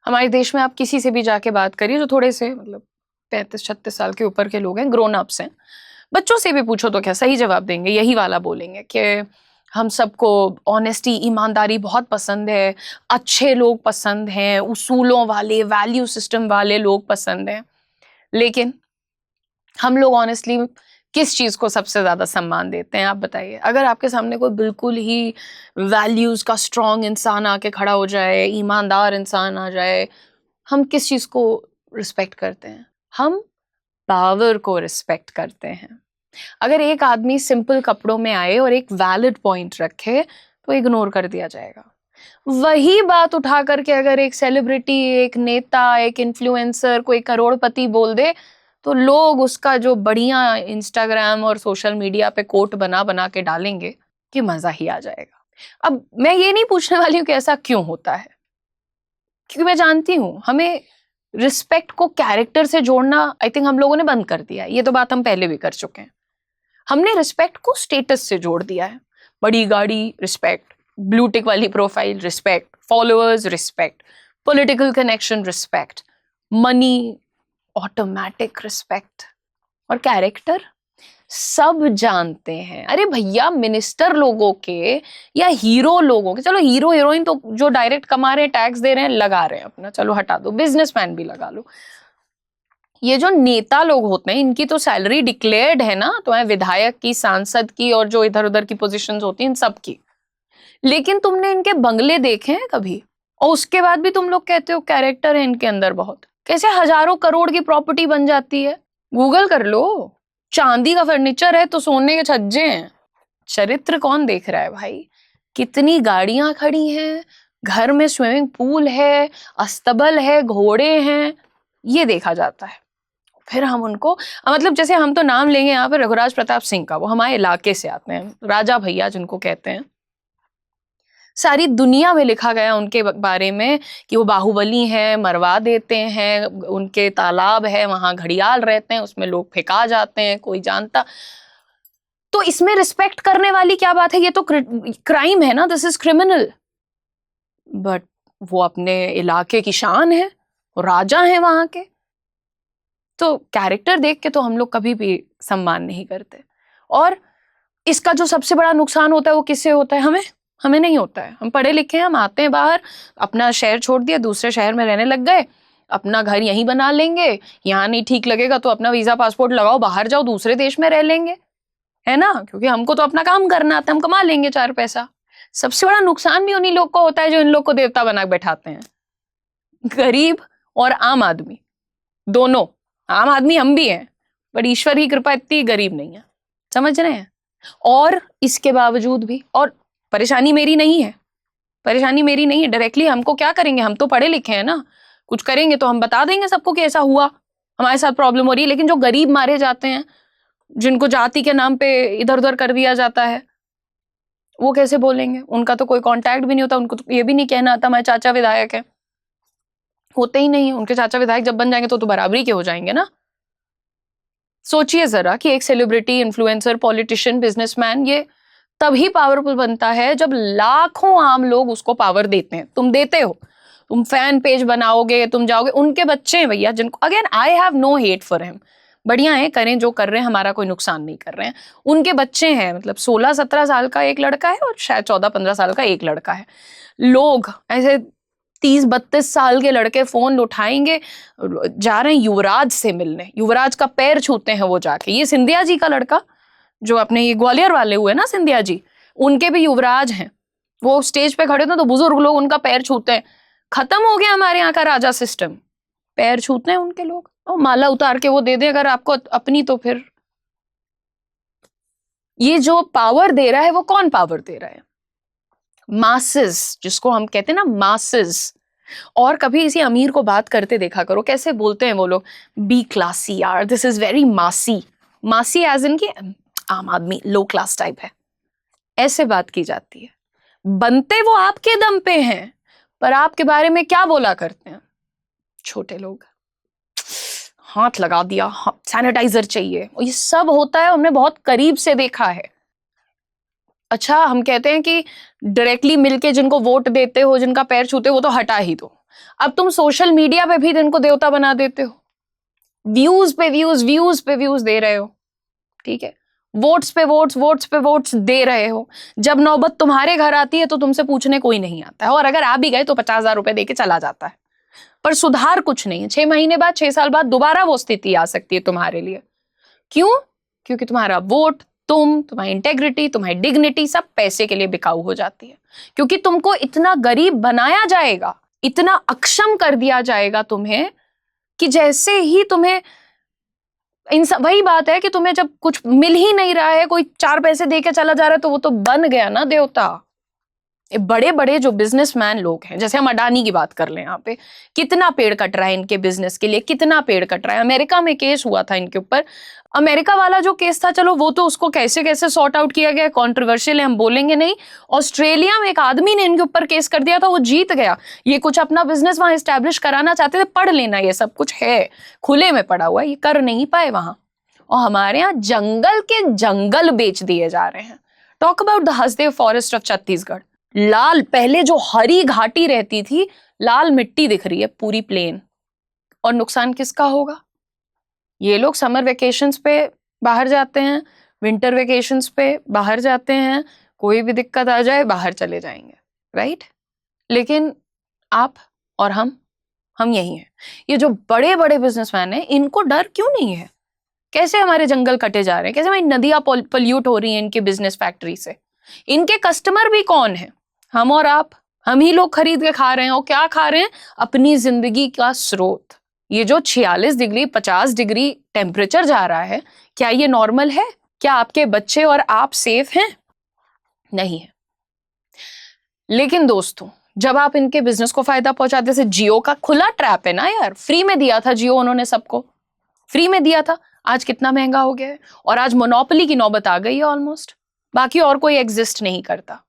हमारे देश में आप किसी से भी जाके बात करिए जो थोड़े से मतलब 35-36 साल के ऊपर के लोग हैं, ग्रोन अप्स हैं, बच्चों से भी पूछो तो क्या सही जवाब देंगे, यही वाला बोलेंगे कि हम सबको ऑनेस्टी, ईमानदारी बहुत पसंद है, अच्छे लोग पसंद हैं, उसूलों वाले, वैल्यू सिस्टम वाले लोग पसंद हैं। लेकिन हम लोग ऑनेस्टली किस चीज को सबसे ज्यादा सम्मान देते हैं, आप बताइए। अगर आपके सामने कोई बिल्कुल ही वैल्यूज का स्ट्रांग इंसान आके खड़ा हो जाए, ईमानदार इंसान आ जाए, हम किस चीज को रिस्पेक्ट करते हैं? हम पावर को रिस्पेक्ट करते हैं। अगर एक आदमी सिंपल कपड़ों में आए और एक वैलिड पॉइंट रखे तो इग्नोर कर दिया जाएगा। वही बात उठा करके अगर एक सेलिब्रिटी, एक नेता, एक इन्फ्लुएंसर, कोई करोड़पति बोल दे तो लोग उसका जो बढ़िया इंस्टाग्राम और सोशल मीडिया पे कोट बना बना के डालेंगे कि मजा ही आ जाएगा। अब मैं ये नहीं पूछने वाली हूँ कि ऐसा क्यों होता है, क्योंकि मैं जानती हूँ हमें रिस्पेक्ट को कैरेक्टर से जोड़ना आई थिंक हम लोगों ने बंद कर दिया है। ये तो बात हम पहले भी कर चुके हैं। हमने रिस्पेक्ट को स्टेटस से जोड़ दिया है। बड़ी गाड़ी रिस्पेक्ट, ब्लू टिक वाली profile respect, followers respect, political connection respect, money automatic respect, और कैरेक्टर सब जानते हैं। अरे भैया, मिनिस्टर लोगों के या हीरो लोगों के, चलो हीरो हीरोइन तो जो डायरेक्ट कमा रहे हैं, टैक्स दे रहे हैं, लगा रहे हैं अपना, चलो हटा दो, बिजनेसमैन भी लगा लो। ये जो नेता लोग होते हैं इनकी तो सैलरी डिक्लेयर्ड है ना, तो है विधायक की, सांसद की, और जो इधर उधर की पोजीशंस होती हैं इन सब की। लेकिन तुमने इनके बंगले देखे हैं कभी? और उसके बाद भी तुम लोग कहते हो कैरेक्टर है इनके अंदर बहुत। कैसे हजारों करोड़ की प्रॉपर्टी बन जाती है? गूगल कर लो। चांदी का फर्नीचर है तो सोने के छज्जे हैं। चरित्र कौन देख रहा है भाई? कितनी गाड़ियां खड़ी हैं, घर में स्विमिंग पूल है, अस्तबल है, घोड़े हैं, ये देखा जाता है। फिर हम उनको मतलब जैसे हम तो नाम लेंगे यहाँ पे रघुराज प्रताप सिंह का, वो हमारे इलाके से आते हैं, राजा भैया जिनको कहते हैं। सारी दुनिया में लिखा गया उनके बारे में कि वो बाहुबली हैं, मरवा देते हैं, उनके तालाब है वहां घड़ियाल रहते हैं, उसमें लोग फेंका जाते हैं, कोई जानता। तो इसमें रिस्पेक्ट करने वाली क्या बात है? ये तो क्राइम है ना, दिस इज क्रिमिनल। बट वो अपने इलाके की शान है, वो राजा है वहां के, तो कैरेक्टर देख के तो हम लोग कभी भी सम्मान नहीं करते। और इसका जो सबसे बड़ा नुकसान होता है वो किससे होता है? हमें नहीं होता है। हम पढ़े लिखे हैं, हम आते हैं बाहर, अपना शहर छोड़ दिया, दूसरे शहर में रहने लग गए, अपना घर यहीं बना लेंगे, यहाँ नहीं ठीक लगेगा तो अपना वीजा पासपोर्ट लगाओ, बाहर जाओ, दूसरे देश में रह लेंगे, है ना, क्योंकि हमको तो अपना काम करना आता है, हम कमा लेंगे 4 पैसा। सबसे बड़ा नुकसान भी उन्हीं लोग को होता है जो इन लोग को देवता बना बैठाते हैं। गरीब और आम आदमी दोनों। आम आदमी हम भी हैं, पर ईश्वर की कृपा इतनी गरीब नहीं है, समझ रहे हैं? और इसके बावजूद भी, और परेशानी मेरी नहीं है, परेशानी मेरी नहीं है डायरेक्टली। हमको क्या करेंगे, हम तो पढ़े लिखे हैं ना, कुछ करेंगे तो हम बता देंगे सबको कि ऐसा हुआ, हमारे साथ प्रॉब्लम हो रही है। लेकिन जो गरीब मारे जाते हैं, जिनको जाति के नाम पे इधर उधर कर दिया जाता है, वो कैसे बोलेंगे? उनका तो कोई कांटेक्ट भी नहीं होता, उनको तो ये भी नहीं कहना आता हमारे चाचा विधायक है, होते ही नहीं है। उनके चाचा विधायक जब बन जाएंगे तो बराबरी के हो जाएंगे ना। सोचिए जरा कि एक सेलिब्रिटी, इन्फ्लुएंसर, पॉलिटिशियन, बिजनेसमैन ये तभी पावरफुल बनता है जब लाखों आम लोग उसको पावर देते हैं। तुम देते हो, तुम फैन पेज बनाओगे, तुम जाओगे, उनके बच्चे हैं भैया, जिनको again I have no hate for him, बढ़िया है, करें जो कर रहे हैं, हमारा कोई नुकसान नहीं कर रहे हैं। उनके बच्चे हैं, मतलब 16-17 साल का एक लड़का है और शायद 14-15 साल का एक लड़का है। लोग ऐसे 30-32 साल के लड़के फोन उठाएंगे, जा रहे हैं युवराज से मिलने, युवराज का पैर छूते हैं वो जाके। ये सिंधिया जी का लड़का, जो अपने ये ग्वालियर वाले हुए ना सिंधिया जी, उनके भी युवराज हैं। वो स्टेज पे खड़े थे तो बुजुर्ग लोग उनका पैर छूते हैं। खत्म हो गया हमारे यहाँ का राजा सिस्टम, पैर छूते हैं उनके लोग, और माला उतार के वो दे दे अगर आपको अपनी, तो फिर ये जो पावर दे रहा है वो कौन पावर दे रहा है? मासेस, जिसको हम कहते हैं ना मासेस। और कभी इसी अमीर को बात करते देखा करो, कैसे बोलते हैं वो लोग, बी क्लासी यार, दिस इज वेरी मासी। मासी एज इन की आम आदमी, लो क्लास टाइप है, ऐसे बात की जाती है। बनते वो आपके दम पे हैं, पर आपके बारे में क्या बोला करते हैं? छोटे लोग, हाथ लगा दिया, सैनिटाइजर चाहिए, ये सब होता है, हमने बहुत करीब से देखा है। अच्छा, हम कहते हैं कि डायरेक्टली मिलके जिनको वोट देते हो, जिनका पैर छूते हो, वो तो हटा ही दो। अब तुम सोशल मीडिया पे भी इनको देवता बना देते हो, व्यूज पे व्यूज, व्यूज पे व्यूज दे रहे हो, ठीक है, वोट्स पे वोट्स, वोट्स पे वोट्स दे रहे हो। जब नौबत तुम्हारे घर आती है तो तुमसे पूछने कोई नहीं आता है, और अगर आ भी गए तो 50,000 रुपए देके चला जाता है, पर सुधार कुछ नहीं है। 6 महीने बाद, 6 साल बाद दोबारा वो स्थिति आ सकती है तुम्हारे लिए। क्यों? क्योंकि तुम्हारा वोट, तुम्हारी इंटेग्रिटी, तुम्हारी डिग्निटी सब पैसे के लिए बिकाऊ हो जाती है। क्योंकि तुमको इतना गरीब बनाया जाएगा, इतना अक्षम कर दिया जाएगा तुम्हें, कि जैसे ही तुम्हें वही बात है कि तुम्हें जब कुछ मिल ही नहीं रहा है, कोई 4 पैसे दे के चला जा रहा है, तो वो तो बन गया ना देवता। बड़े बड़े जो बिजनेसमैन लोग हैं, जैसे हम अडानी की बात कर लें, यहाँ पे कितना पेड़ कट रहा है इनके बिजनेस के लिए, कितना पेड़ कट रहा है। अमेरिका में केस हुआ था इनके ऊपर, अमेरिका वाला जो केस था, चलो वो तो उसको कैसे कैसे सॉर्ट आउट किया गया, कंट्रोवर्शियल है, हम बोलेंगे नहीं। ऑस्ट्रेलिया में एक आदमी ने इनके ऊपर केस कर दिया था, वो जीत गया। ये कुछ अपना बिजनेस वहां एस्टेब्लिश कराना चाहते थे, पढ़ लेना, ये सब कुछ है खुले में पड़ा हुआ, ये कर नहीं पाए वहां। और हमारे यहाँ जंगल के जंगल बेच दिए जा रहे हैं। Talk about the Hasdeo forest of Chhattisgarh. लाल, पहले जो हरी घाटी रहती थी, लाल मिट्टी दिख रही है पूरी प्लेन। और नुकसान किसका होगा? ये लोग समर वेकेशंस पे बाहर जाते हैं, विंटर वेकेशंस पे बाहर जाते हैं, कोई भी दिक्कत आ जाए बाहर चले जाएंगे, राइट? लेकिन आप और हम यही हैं। ये जो बड़े बड़े बिजनेसमैन हैं, इनको डर क्यों नहीं है? कैसे हमारे जंगल कटे जा रहे हैं, कैसे हमारी नदियां पोल्यूट हो रही हैं इनके बिजनेस फैक्ट्री से। इनके कस्टमर भी कौन है? हम और आप, हम ही लोग खरीद के खा रहे हैं। और क्या खा रहे हैं? अपनी जिंदगी का स्रोत। ये जो 46 डिग्री 50 डिग्री टेम्परेचर जा रहा है, क्या ये नॉर्मल है? क्या आपके बच्चे और आप सेफ हैं? नहीं है। लेकिन दोस्तों, जब आप इनके बिजनेस को फायदा पहुंचाते, जैसे जियो का खुला ट्रैप है ना यार, फ्री में दिया था जियो, उन्होंने सबको फ्री में दिया था। आज कितना महंगा हो गया है, और आज मोनोपोली की नौबत आ गई है ऑलमोस्ट। बाकी और कोई एग्जिस्ट नहीं करता।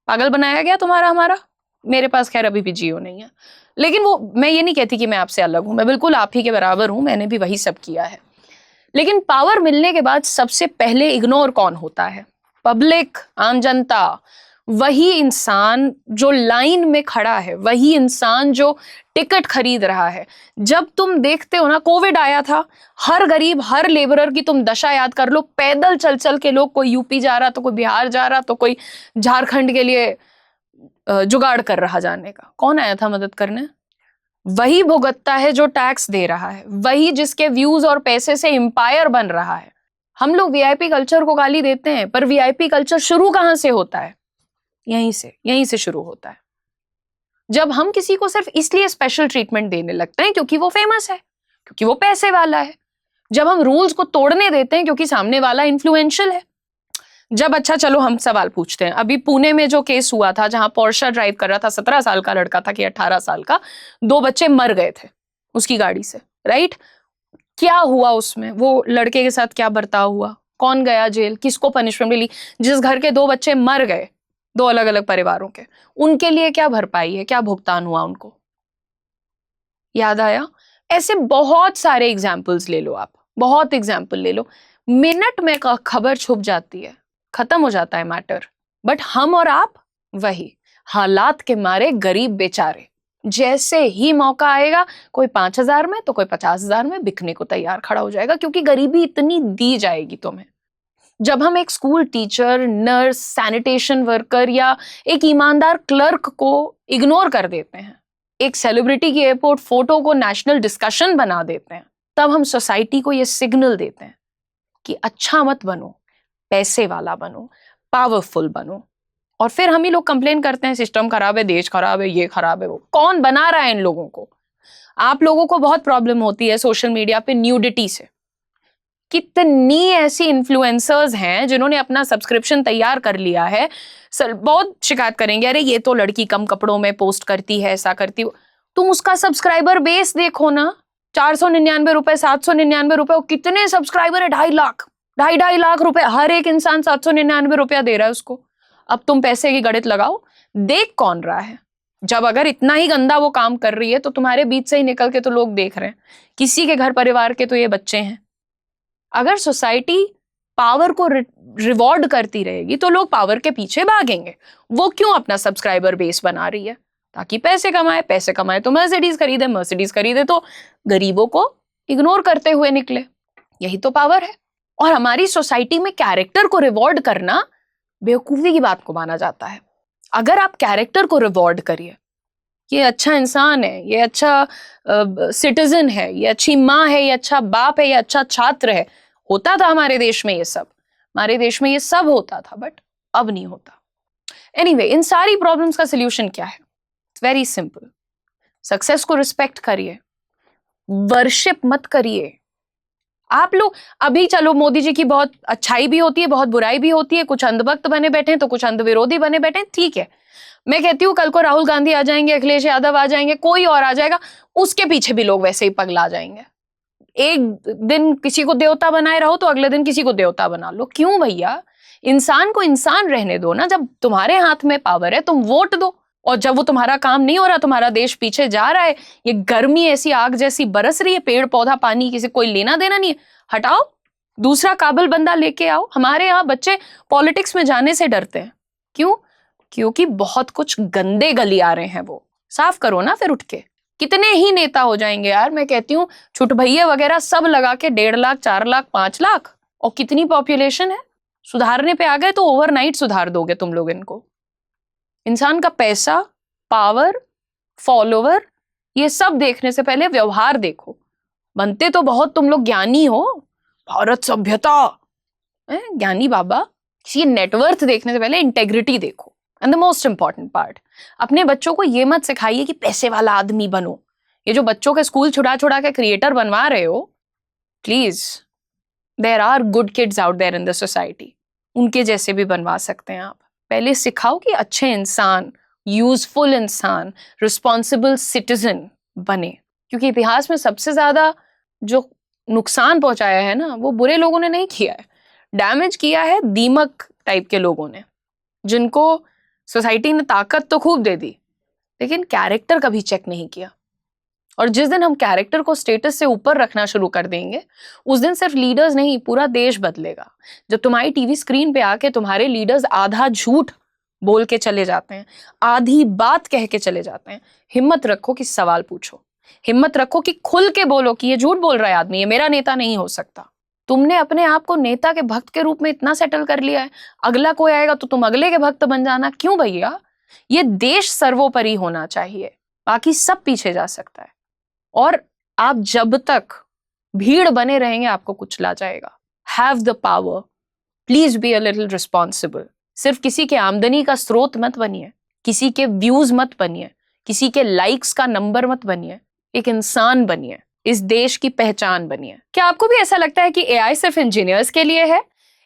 पागल बनाया गया तुम्हारा हमारा। मेरे पास खैर अभी भी जियो नहीं है, लेकिन वो, मैं ये नहीं कहती कि मैं आपसे अलग हूं, मैं बिल्कुल आप ही के बराबर हूं, मैंने भी वही सब किया है। लेकिन पावर मिलने के बाद सबसे पहले इग्नोर कौन होता है? पब्लिक, आम जनता। वही इंसान जो लाइन में खड़ा है, वही इंसान जो टिकट खरीद रहा है। जब तुम देखते हो ना, कोविड आया था, हर गरीब, हर लेबरर की तुम दशा याद कर लो। पैदल चल चल के लोग, कोई यूपी जा रहा तो कोई बिहार जा रहा, तो कोई झारखंड के लिए जुगाड़ कर रहा जाने का। कौन आया था मदद करने? वही भुगतता है जो टैक्स दे रहा है, वही जिसके व्यूज और पैसे से एम्पायर बन रहा है। हम लोग वीआईपी कल्चर को गाली देते हैं, पर वीआईपी कल्चर शुरू कहां से होता है? यहीं से शुरू होता है। जब हम किसी को सिर्फ इसलिए स्पेशल ट्रीटमेंट देने लगते हैं क्योंकि वो फेमस है, क्योंकि वो पैसे वाला है। जब हम रूल्स को तोड़ने देते हैं क्योंकि सामने वाला इन्फ्लुएंशियल है। जब, अच्छा चलो हम सवाल पूछते हैं, अभी पुणे में जो केस हुआ था, जहां पोर्शा ड्राइव कर रहा था, 17 साल का लड़का था कि 18 साल का, 2 बच्चे मर गए थे उसकी गाड़ी से, राइट? क्या हुआ उसमें? वो लड़के के साथ क्या बर्ताव हुआ? कौन गया जेल? किसको पनिशमेंट मिली? जिस घर के 2 बच्चे मर गए, 2 अलग अलग परिवारों के, उनके लिए क्या भरपाई है, क्या भुगतान हुआ उनको? याद आया? ऐसे बहुत सारे एग्जाम्पल्स ले लो आप, बहुत एग्जाम्पल ले लो। मिनट में खबर छुप जाती है, खत्म हो जाता है मैटर। बट हम और आप वही हालात के मारे गरीब बेचारे, जैसे ही मौका आएगा, कोई 5,000 में तो कोई 50,000 में बिकने को तैयार खड़ा हो जाएगा, क्योंकि गरीबी इतनी दी जाएगी तुम्हें। जब हम एक school teacher, nurse, sanitation worker या एक ईमानदार क्लर्क को इग्नोर कर देते हैं, एक सेलिब्रिटी की एयरपोर्ट फोटो को नेशनल डिस्कशन बना देते हैं, तब हम सोसाइटी को यह सिग्नल देते हैं कि अच्छा मत बनो, पैसे वाला बनो, पावरफुल बनो। और फिर हम ही लोग कंप्लेन करते हैं, सिस्टम खराब है, देश खराब है, ये खराब है, वो। कौन बना रहा है इन लोगों को? आप लोगों को बहुत प्रॉब्लम होती है सोशल मीडिया पे न्यूडिटी से। कितनी ऐसी इन्फ्लुएंसर्स हैं जिन्होंने अपना सब्सक्रिप्शन तैयार कर लिया है, बहुत शिकायत करेंगे, अरे ये तो लड़की कम कपड़ों में पोस्ट करती है, ऐसा करती हो। तुम उसका सब्सक्राइबर बेस देखो ना, 499 रुपए, 799 रुपए, कितने सब्सक्राइबर है? 2.5 लाख, 2.5 लाख रुपए, हर एक इंसान 799 रुपया दे रहा है उसको। अब तुम पैसे की गणित लगाओ, देख कौन रहा है? जब अगर इतना ही गंदा वो काम कर रही है, तो तुम्हारे बीच से ही निकल के तो लोग देख रहे हैं, किसी के घर परिवार के तो ये बच्चे हैं। अगर सोसाइटी पावर को रिवॉर्ड करती रहेगी तो लोग पावर के पीछे भागेंगे। वो क्यों अपना सब्सक्राइबर बेस बना रही है? ताकि पैसे कमाए तो मर्सिडीज खरीदे तो गरीबों को इग्नोर करते हुए निकले। यही तो पावर है। और हमारी सोसाइटी में कैरेक्टर को रिवॉर्ड करना बेवकूफी की बात को माना जाता है। अगर आप कैरेक्टर को रिवॉर्ड करिए, ये अच्छा इंसान है, ये अच्छा सिटीजन है, ये अच्छी माँ है, ये अच्छा बाप है, ये अच्छा छात्र है, होता था हमारे देश में ये सब, होता था, बट अब नहीं होता। एनीवे, इन सारी प्रॉब्लम्स का सोल्यूशन क्या है? It's very simple. सक्सेस को रिस्पेक्ट करिए, वर्शिप मत करिए। आप लोग अभी चलो मोदी जी की बहुत अच्छाई भी होती है, बहुत बुराई भी होती है, कुछ अंधभक्त बने बैठे हैं तो कुछ अंध विरोधी बने बैठे हैं, ठीक है। मैं कहती हूं कल को राहुल गांधी आ जाएंगे, अखिलेश यादव आ जाएंगे, कोई और आ जाएगा, उसके पीछे भी लोग वैसे ही पगला जाएंगे। एक दिन किसी को देवता बनाए रहो तो अगले दिन किसी को देवता बना लो। क्यों भैया? इंसान को इंसान रहने दो ना। जब तुम्हारे हाथ में पावर है तुम वोट दो, और जब वो तुम्हारा काम नहीं हो रहा, तुम्हारा देश पीछे जा रहा है, ये गर्मी ऐसी आग जैसी बरस रही है, पेड़ पौधा पानी किसी कोई लेना देना नहीं है, हटाओ, दूसरा काबिल बंदा लेके आओ। हमारे यहाँ बच्चे पॉलिटिक्स में जाने से डरते हैं। क्यों? क्योंकि बहुत कुछ गंदे गलियारे हैं, वो साफ करो ना फिर उठ के। कितने ही नेता हो जाएंगे यार, मैं कहती हूँ छुट भैया वगैरह सब लगा के 1.5 लाख 4 लाख 5 लाख, और कितनी पॉपुलेशन है, सुधारने पे आ गए तो ओवरनाइट सुधार दोगे तुम लोग इनको। इंसान का पैसा, पावर, फॉलोवर, ये सब देखने से पहले व्यवहार देखो। बनते तो बहुत तुम लोग ज्ञानी हो, भारत सभ्यता, ज्ञानी बाबा, किसी नेटवर्थ देखने से पहले इंटेग्रिटी देखो। And the most important part, अपने बच्चों को ये मत सिखाइए कि पैसे वाला आदमी बनो। ये जो बच्चों के स्कूल छुड़ा छुड़ा के क्रिएटर बनवा रहे हो, please, there are good kids out there in the society, उनके जैसे भी बनवा सकते हैं आप। पहले सिखाओ कि अच्छे इंसान, यूजफुल इंसान, रिस्पॉन्सिबल सिटीजन बने। क्योंकि इतिहास में सबसे ज्यादा जो नुकसान पहुंचाया है ना, वो बुरे लोगों ने नहीं किया है, डैमेज किया है दीमक टाइप के लोगों ने, जिनको सोसाइटी ने ताकत तो खूब दे दी लेकिन कैरेक्टर कभी चेक नहीं किया। और जिस दिन हम कैरेक्टर को स्टेटस से ऊपर रखना शुरू कर देंगे, उस दिन सिर्फ लीडर्स नहीं, पूरा देश बदलेगा। जब तुम्हारी टीवी स्क्रीन पे आके तुम्हारे लीडर्स आधा झूठ बोल के चले जाते हैं, आधी बात कह के चले जाते हैं, हिम्मत रखो कि सवाल पूछो, हिम्मत रखो कि खुल के बोलो कि ये झूठ बोल रहा है आदमी, ये मेरा नेता नहीं हो सकता। तुमने अपने आप को नेता के भक्त के रूप में इतना सेटल कर लिया है, अगला कोई आएगा तो तुम अगले के भक्त बन जाना। क्यों भैया? ये देश सर्वोपरि होना चाहिए, बाकी सब पीछे जा सकता है। और आप जब तक भीड़ बने रहेंगे आपको कुचला जाएगा। Have the power, please be a little responsible. सिर्फ किसी के आमदनी का स्रोत मत बनिए, किसी के व्यूज मत बनिए, किसी के लाइक्स का नंबर मत बनिए, एक इंसान बनिए, इस देश की पहचान बनिए। क्या आपको भी ऐसा लगता है कि एआई सिर्फ इंजीनियर्स के लिए है?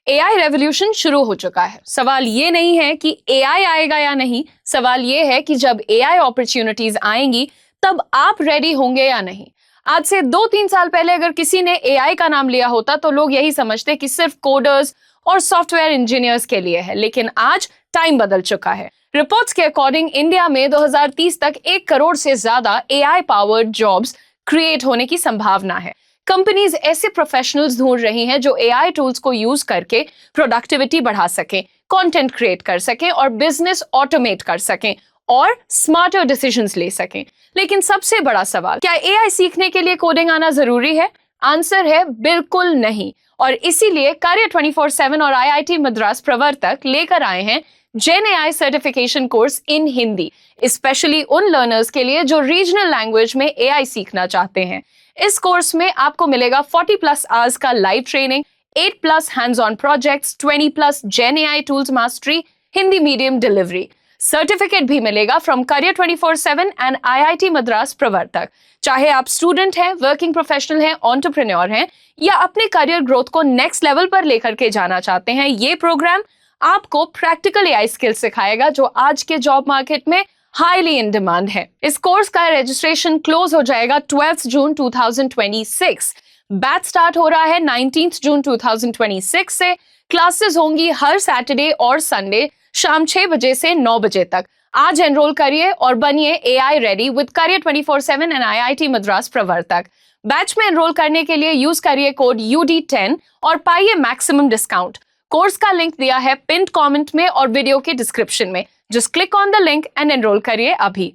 एआई रेवोल्यूशन शुरू हो चुका है। सवाल ये नहीं है कि एआई आएगा या नहीं, सवाल ये है कि जब एआई अपॉर्चुनिटीज आएंगी तब आप रेडी होंगे या नहीं। आज से 2-3 साल पहले अगर किसी ने एआई का नाम लिया होता तो लोग यही समझते कि सिर्फ कोडर्स और सॉफ्टवेयर इंजीनियर्स के लिए है, लेकिन आज टाइम बदल चुका है। रिपोर्ट्स के अकॉर्डिंग इंडिया में 2030 तक 1 करोड़ से ज्यादा एआई पावर्ड जॉब्स क्रिएट होने की संभावना है। कंपनीज ऐसे प्रोफेशनल्स ढूंढ रही हैं जो एआई टूल्स को यूज करके प्रोडक्टिविटी बढ़ा सकें, कंटेंट क्रिएट कर सकें और बिजनेस ऑटोमेट कर सकें और स्मार्टर डिसीजंस ले सकें। लेकिन सबसे बड़ा सवाल, क्या एआई सीखने के लिए कोडिंग आना जरूरी है? आंसर है बिल्कुल नहीं। और इसीलिए कार्य 24/7 और आईआईटी मद्रास प्रवर्तक लेकर आए हैं gen AI certification course in Hindi, specially उन लर्नर्स के लिए जो रीजनल लैंग्वेज में एआई सीखना चाहते हैं। इस कोर्स में आपको मिलेगा 40+ आवर्स का live training, 8+ hands on projects, 20+ gen AI tools mastery, Hindi medium delivery. Certificate भी मिलेगा from career 24/7 and IIT Madras Pravartak. चाहे आप स्टूडेंट हैं, वर्किंग प्रोफेशनल हैं, एंटरप्रेन्योर हैं या अपने करियर ग्रोथ को नेक्स्ट लेवल पर लेकर के जाना चाहते हैं, ये प्रोग्राम आपको प्रैक्टिकल एआई स्किल सिखाएगा जो आज के जॉब मार्केट में हाईली इन डिमांड है। इस कोर्स का रजिस्ट्रेशन क्लोज हो जाएगा 12 जून 2026। बैच स्टार्ट हो रहा है 19 जून 2026 से। क्लासेस होंगी हर सैटरडे और संडे शाम 6 बजे से 9 बजे तक। आज एनरोल करिए और बनिए AI ready with career 24/7 and IIT Madras प्रवर्तक। बैच में एनरोल करने के लिए यूज करिए कोड UD10 और पाइए मैक्सिमम डिस्काउंट। कोर्स का लिंक दिया है पिन्ड कमेंट में और वीडियो के डिस्क्रिप्शन में। Just click on the link and enrol करिए अभी।